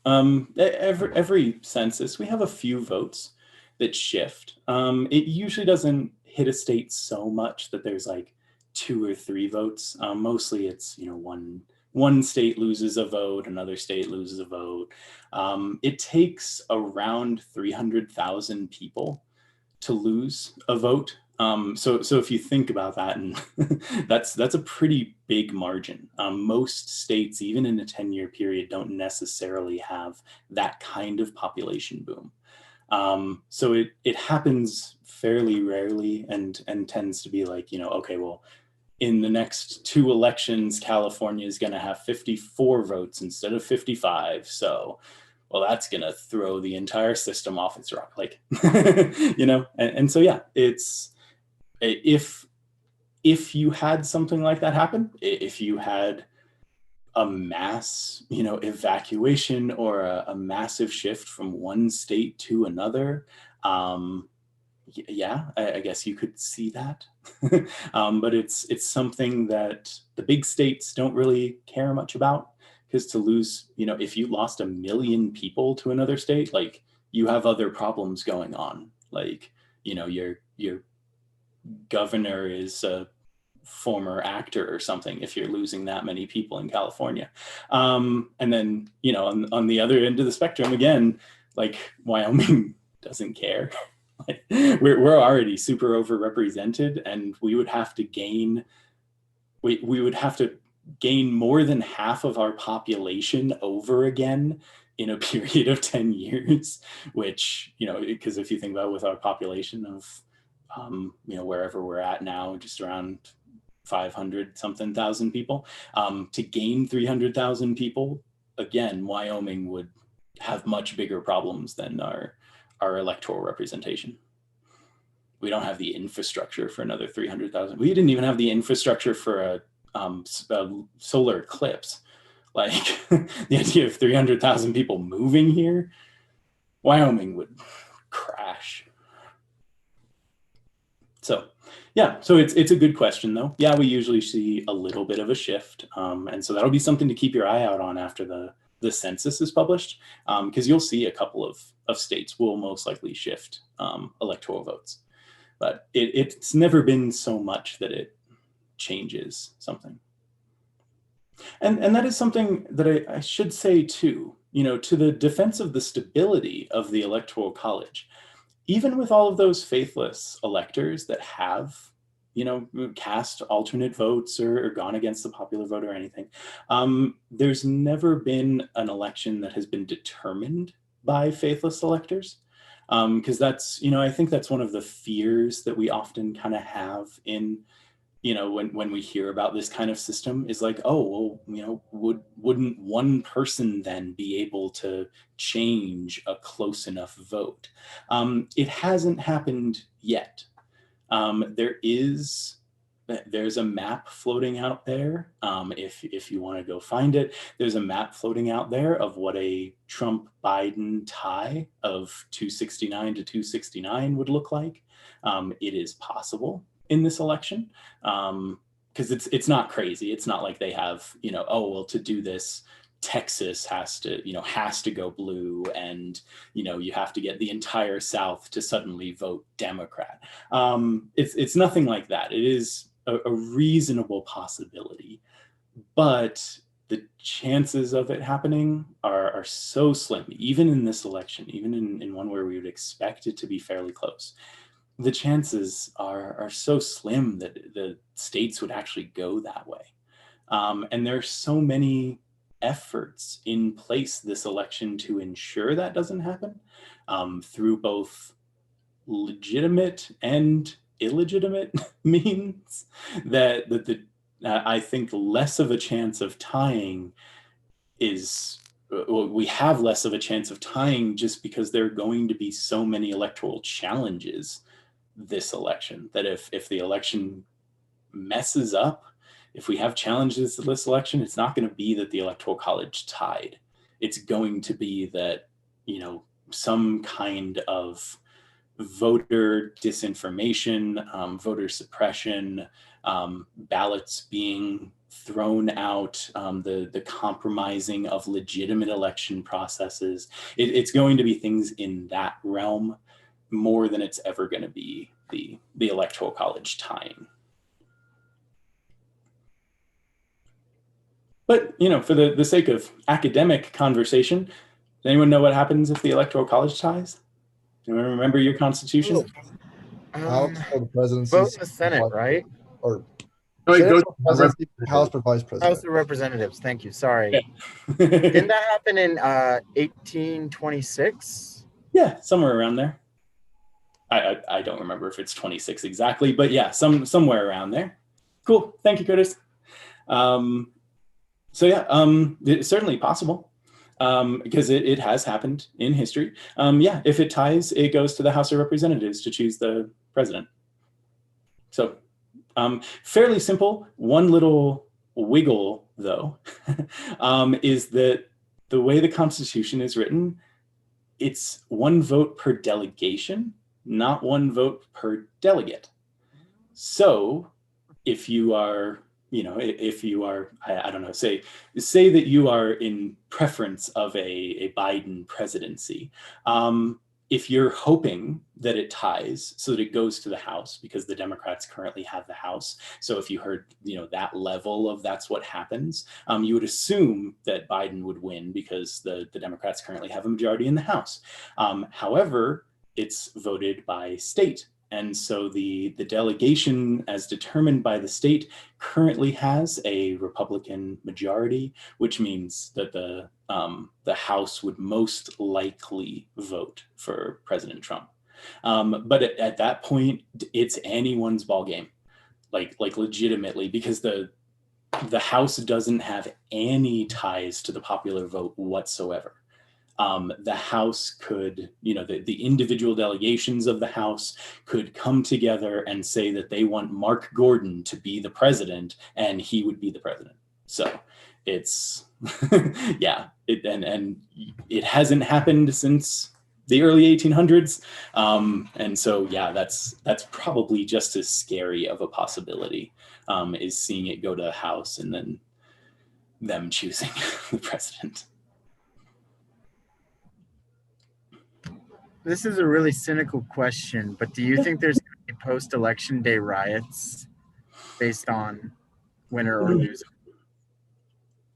Every census, we have a few votes that shift. It usually doesn't hit a state so much that there's like 2 or 3 votes. Mostly it's, one state loses a vote, another state loses a vote. It takes around 300,000 people to lose a vote. So if you think about that, and that's a pretty big margin. Most states, even in a 10-year period, don't necessarily have that kind of population boom. So it happens fairly rarely, and tends to be like, okay, well, in the next 2 elections, California is going to have 54 votes instead of 55. So, well, that's going to throw the entire system off its rock. Like, and so, yeah, it's, if you had something like that happen, if you had a mass, evacuation or a massive shift from one state to another, yeah, I guess you could see that. But it's something that the big states don't really care much about, because to lose, if you lost 1 million people to another state, like, you have other problems going on. Like, your governor is a former actor or something if you're losing that many people in California. And then, on the other end of the spectrum, again, like, Wyoming doesn't care. We're already super overrepresented, and we would have to gain more than half of our population over again in a period of 10 years, which, because if you think about, with our population of wherever we're at now, just around 500 something thousand people, to gain 300,000 people, again, Wyoming would have much bigger problems than our electoral representation. We don't have the infrastructure for another 300,000. We didn't even have the infrastructure for a solar eclipse. Like, the idea of 300,000 people moving here, Wyoming would crash. So, yeah, so it's a good question, though. Yeah, we usually see a little bit of a shift. And so that'll be something to keep your eye out on after the census is published, because you'll see a couple of states will most likely shift electoral votes. But it's never been so much that it changes something. And that is something that I should say too, to the defense of the stability of the Electoral College. Even with all of those faithless electors that have, cast alternate votes or gone against the popular vote or anything, there's never been an election that has been determined by faithless electors. Because that's, I think that's one of the fears that we often kind of have in when we hear about this kind of system is like, oh, well, wouldn't one person then be able to change a close enough vote? It hasn't happened yet. There's a map floating out there. If you want to go find it, there's a map floating out there of what a Trump-Biden tie of 269 to 269 would look like. It is possible in this election, because it's not crazy. It's not like they have, oh, well, to do this, Texas has to go blue, and you have to get the entire South to suddenly vote Democrat. It's nothing like that. It is a reasonable possibility, but the chances of it happening are so slim, even in this election, even in one where we would expect it to be fairly close. The chances are so slim that the states would actually go that way. And there are so many efforts in place this election to ensure that doesn't happen, through both legitimate and illegitimate means, that I think less of a chance of tying is, well, we have less of a chance of tying just because there are going to be so many electoral challenges this election, that if the election messes up, if we have challenges to this election, it's not going to be that the Electoral College tied. It's going to be that, some kind of voter disinformation, voter suppression, ballots being thrown out, the compromising of legitimate election processes. It's going to be things in that realm more than it's ever going to be the Electoral College tying. But, for the sake of academic conversation, does anyone know what happens if the Electoral College ties? Do you remember your Constitution? House for the presidency. Vote in the Senate, right? Or No, it Senate goes for presidency, House for vice president. House of Representatives. Thank you. Sorry. Yeah. Didn't that happen in 1826? Yeah, somewhere around there. I don't remember if it's 26 exactly, but yeah, somewhere around there. Cool. Thank you, Curtis. So yeah, it's certainly possible, because it has happened in history. Yeah, if it ties, it goes to the House of Representatives to choose the president. So fairly simple. One little wiggle, though, is that the way the Constitution is written, it's one vote per delegation, not one vote per delegate. So if you are, I don't know, say that you are in preference of a Biden presidency, if you're hoping that it ties so that it goes to the House, because the Democrats currently have the House. So if you heard, that level of that's what happens, you would assume that Biden would win because the Democrats currently have a majority in the House. However, it's voted by state. And so the delegation, as determined by the state, currently has a Republican majority, which means that the House would most likely vote for President Trump. But at that point, it's anyone's ballgame, like legitimately, because the House doesn't have any ties to the popular vote whatsoever. The House could, the individual delegations of the House could come together and say that they want Mark Gordon to be the president, and he would be the president. So it's, yeah, and it hasn't happened since the early 1800s. And so, yeah, that's probably just as scary of a possibility, is seeing it go to the House and then them choosing the president. This is a really cynical question, but do you think there's going to be post-election day riots based on winner or loser?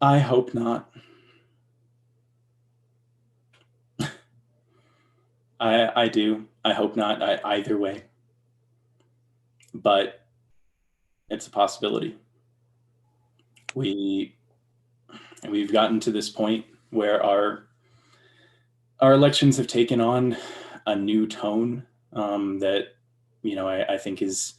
I hope not. I do. I hope not, either way. But it's a possibility. We've gotten to this point where our elections have taken on a new tone, that, I think is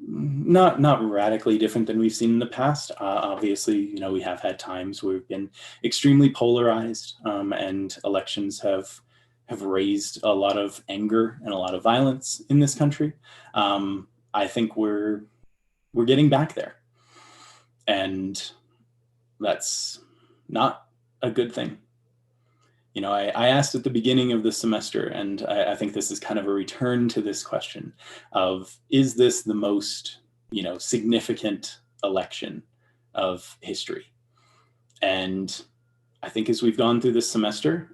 not radically different than we've seen in the past. Obviously, we have had times where we've been extremely polarized, and elections have raised a lot of anger and a lot of violence in this country. I think we're getting back there, and that's not a good thing. I asked at the beginning of the semester, and I think this is kind of a return to this question of, is this the most, significant election of history? And I think as we've gone through this semester,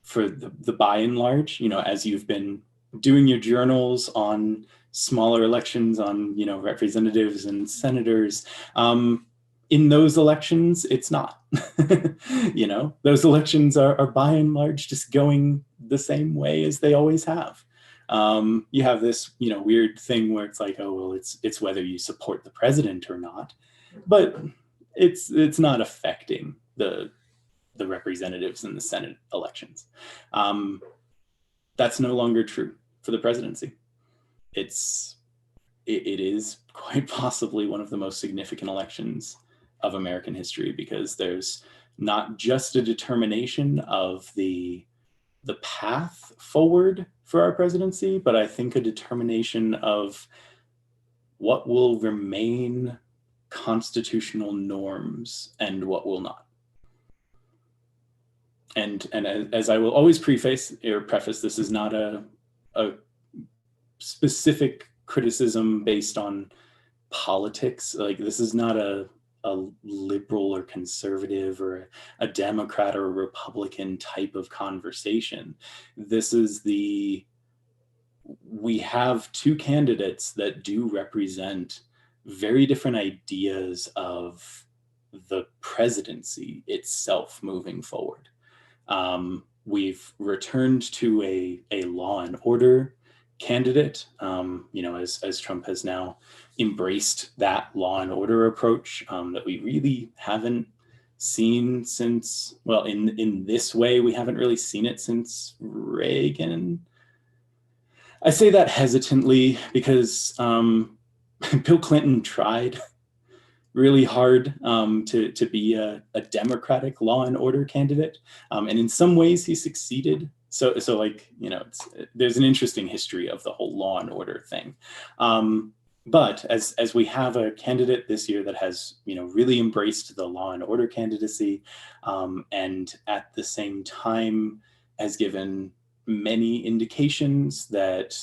for the by and large, as you've been doing your journals on smaller elections, on, representatives and senators, in those elections, it's not. Those elections are by and large just going the same way as they always have. You have this, weird thing where it's like, oh, well, it's whether you support the president or not, but it's not affecting the representatives in the Senate elections. That's no longer true for the presidency. It is quite possibly one of the most significant elections of American history, because there's not just a determination of the path forward for our presidency, but I think a determination of what will remain constitutional norms and what will not. And as I will always preface, this is not a specific criticism based on politics. Like, this is not a liberal or conservative or a Democrat or a Republican type of conversation. This is we have two candidates that do represent very different ideas of the presidency itself moving forward. We've returned to a law and order candidate, as Trump has now embraced that law and order approach that we really haven't seen since, well, in this way, we haven't really seen it since Reagan. I say that hesitantly because Bill Clinton tried really hard to be a democratic law and order candidate, and in some ways he succeeded. So like, there's an interesting history of the whole law and order thing. But as we have a candidate this year that has, really embraced the law and order candidacy, and at the same time has given many indications that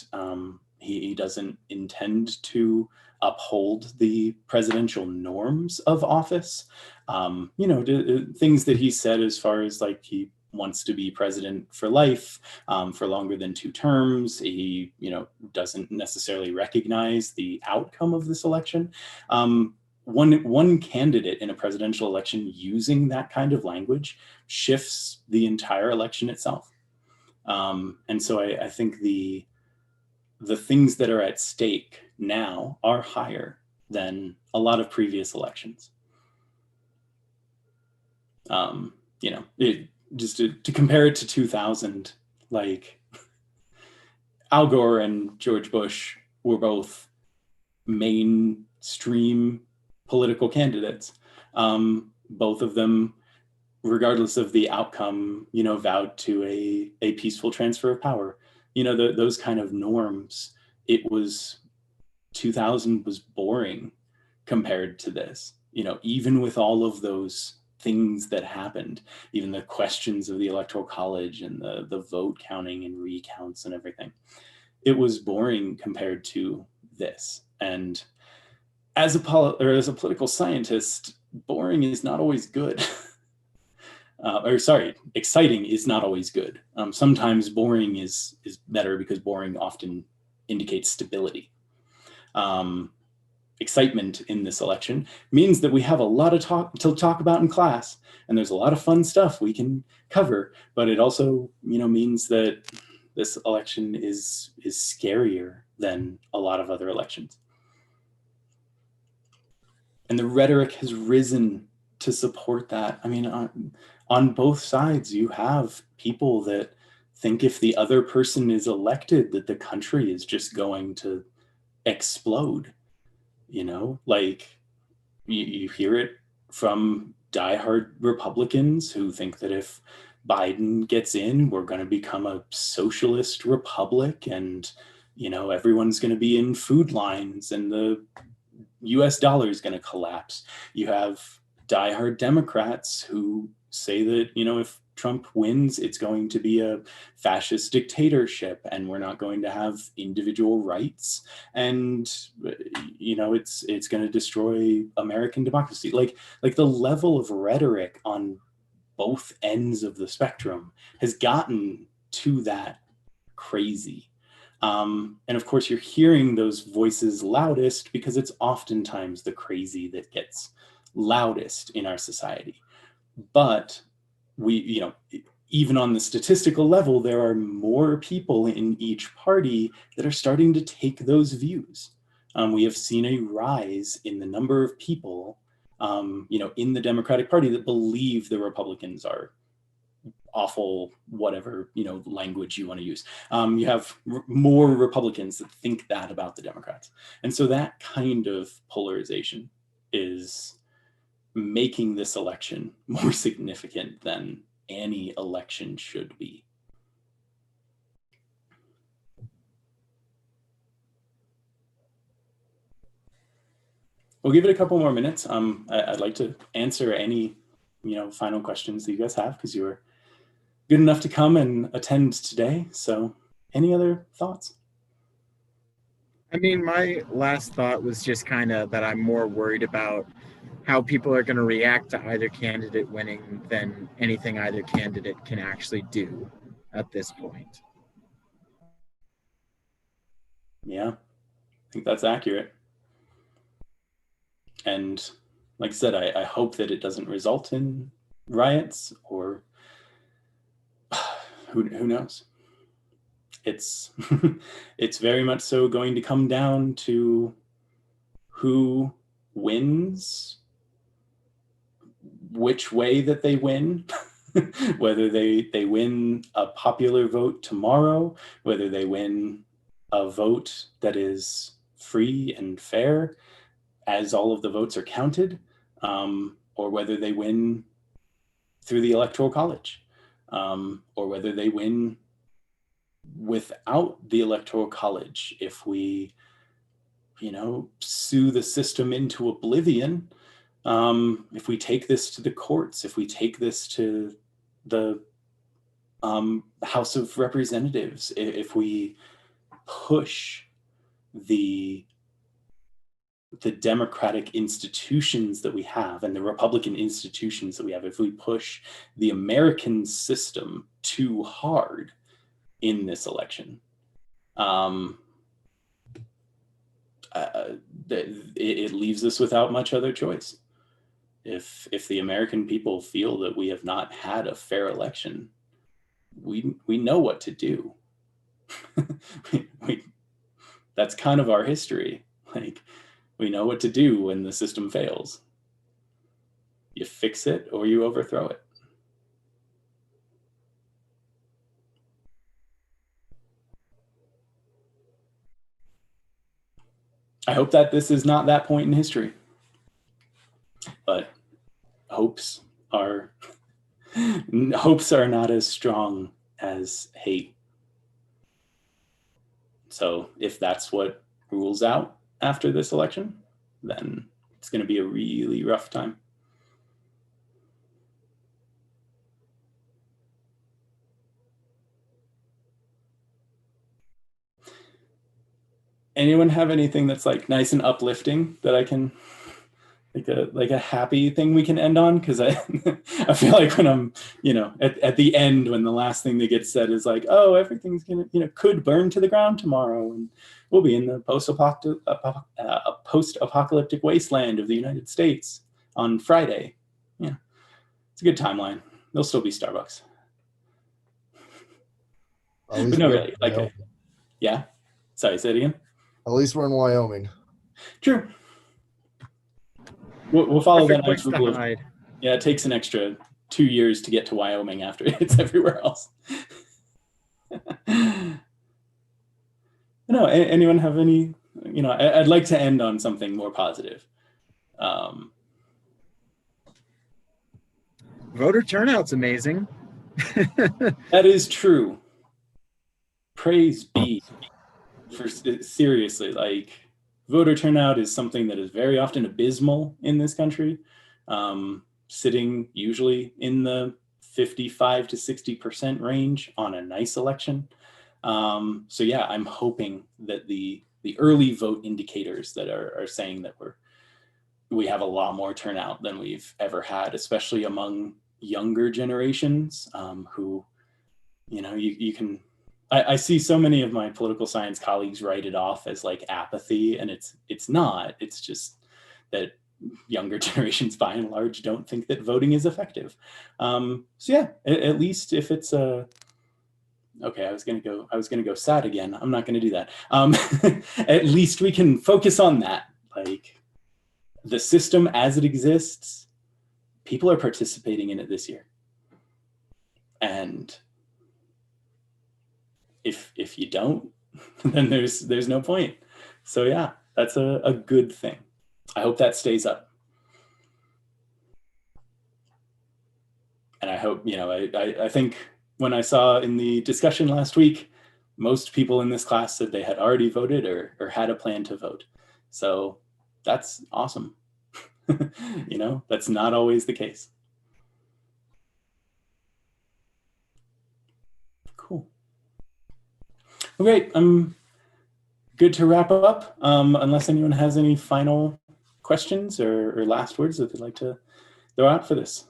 he doesn't intend to uphold the presidential norms of office. Things that he said as far as like he wants to be president for life, for longer than 2 terms. He, doesn't necessarily recognize the outcome of this election. One candidate in a presidential election using that kind of language shifts the entire election itself. And so I think the things that are at stake now are higher than a lot of previous elections. Just to compare it to 2000, like Al Gore and George Bush were both mainstream political candidates. Both of them, regardless of the outcome, vowed to a peaceful transfer of power. Those kind of norms. 2000 was boring compared to this, even with all of those things that happened, even the questions of the Electoral College and the vote counting and recounts and everything. It was boring compared to this. And as a political scientist, boring is not always good. Exciting is not always good. Sometimes boring is better because boring often indicates stability. Excitement in this election means that we have a lot of to talk about in class, and there's a lot of fun stuff we can cover, but it also, means that this election is scarier than a lot of other elections. And the rhetoric has risen to support that. I mean, on both sides, you have people that think if the other person is elected, that the country is just going to explode. Like you hear it from diehard Republicans who think that if Biden gets in, we're going to become a socialist republic, and everyone's going to be in food lines, and the US dollar is going to collapse. You have diehard Democrats who say that, if Trump wins, it's going to be a fascist dictatorship, and we're not going to have individual rights, and it's going to destroy American democracy. Like the level of rhetoric on both ends of the spectrum has gotten to that crazy. And of course, you're hearing those voices loudest because it's oftentimes the crazy that gets loudest in our society. But we, even on the statistical level, there are more people in each party that are starting to take those views. We have seen a rise in the number of people, in the Democratic Party that believe the Republicans are awful, whatever, language you want to use. You have more Republicans that think that about the Democrats. And so that kind of polarization is making this election more significant than any election should be. We'll give it a couple more minutes. I'd like to answer any, final questions that you guys have, because you were good enough to come and attend today. So any other thoughts? I mean, my last thought was just kind of that I'm more worried about how people are going to react to either candidate winning than anything either candidate can actually do at this point. Yeah, I think that's accurate. And like I said, I hope that it doesn't result in riots, or who knows? It's it's very much so going to come down to who wins, which way that they win, whether they win a popular vote tomorrow, whether they win a vote that is free and fair as all of the votes are counted, or whether they win through the Electoral College, or whether they win without the Electoral College. If we, sue the system into oblivion, if we take this to the courts, if we take this to the House of Representatives, if we push the democratic institutions that we have and the Republican institutions that we have, if we push the American system too hard in this election, it leaves us without much other choice. If the American people feel that we have not had a fair election, we know what to do. That's kind of our history. Like, we know what to do when the system fails. You fix it or you overthrow it. I hope that this is not that point in history, but hopes are not as strong as hate. So if that's what rules out after this election, then it's going to be a really rough time. Anyone have anything that's like nice and uplifting that I can, like a happy thing we can end on? Because I feel like when I'm, at the end, when the last thing that gets said is like, oh, everything's gonna, could burn to the ground tomorrow, and we'll be in the post-apocalyptic wasteland of the United States on Friday. Yeah, it's a good timeline. There'll still be Starbucks. But no, really, like, yeah. Sorry, say it again. At least we're in Wyoming. True. We'll follow that nice rule of, yeah, it takes an extra 2 years to get to Wyoming after it's everywhere else. No, anyone have any you know, I'd like to end on something more positive. Voter turnout's amazing. That is true. Praise be. For seriously, like, voter turnout is something that is very often abysmal in this country, sitting usually in the 55 to 60% range on a nice election. So yeah, I'm hoping that the early vote indicators that are saying that we have a lot more turnout than we've ever had, especially among younger generations, who, you know, you can, I see so many of my political science colleagues write it off as like apathy, and it's not. It's just that younger generations by and large don't think that voting is effective. So yeah, at least if it's a, okay, I was gonna go sad again. I'm not gonna do that. At least we can focus on that. Like, the system as it exists, people are participating in it this year. And if you don't, then there's no point. So yeah, that's a good thing. I hope that stays up. And I hope, you know, I think when I saw in the discussion last week, most people in this class said they had already voted or had a plan to vote. So that's awesome. You know, that's not always the case. Cool. Okay, I'm good to wrap up, unless anyone has any final questions or last words that they'd like to throw out for this.